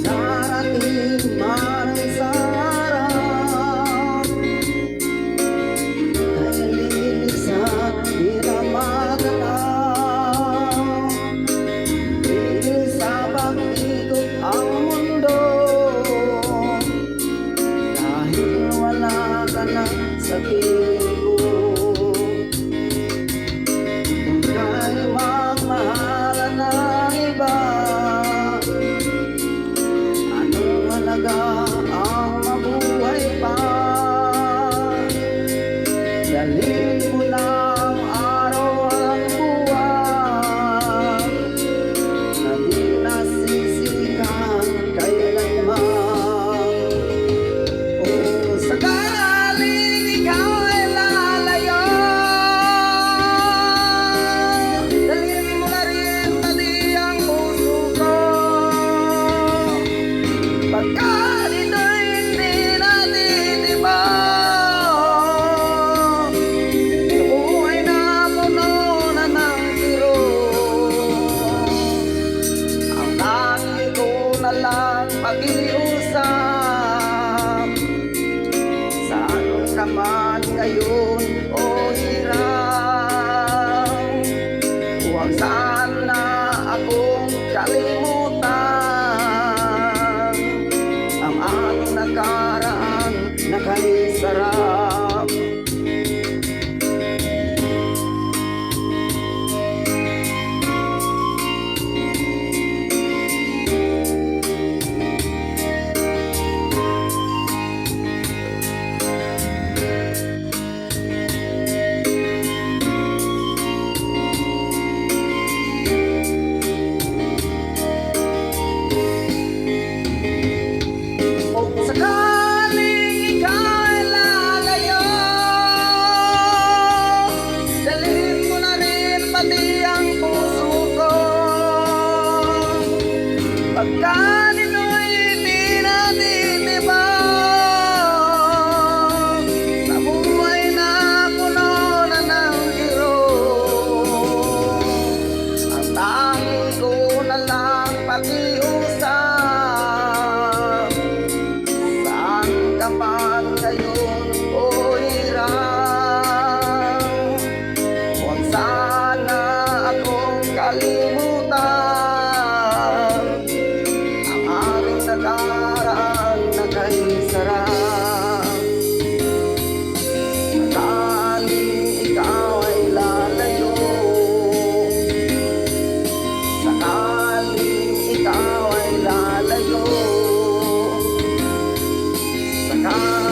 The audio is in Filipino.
darating man ang sarap, dahil lilisan di na maganap. Dahil sa pag-ikot ang mundo, dahil wala ka na sa piling ko. Kung kaya magmahalan ng iba, anong halaga ang mabuhay pa? Dalhin mo lang araw ang buwan, na di nasisikan kailanman. Kung sakaling ikaw ay lalayo, dalhin mo na rin pati ang puso ko. Pagkat ito'y hindi natitibok, sa buhay na puno na ng kirot, ang tangi ko na lang pag-iusap. Saan ka man ngayon o hirap, huwag sana akong kalimutan ang ating nakaraan na kay sarap. Kung sakaling ikaw ay lalayo, dalhin mo na rin pati ang puso ko. Pagkat ito'y hindi natitibok, sa buhay na puno na ng kirot, ang tangi ko na lang pag-iusap. Saan ka man ngayon o hirap, huwag sana akong kalimutan ang aking nakaraan na kay sarap. Sakaling ikaw ay lalayo, sakaling ikaw ay lalayo, sakaling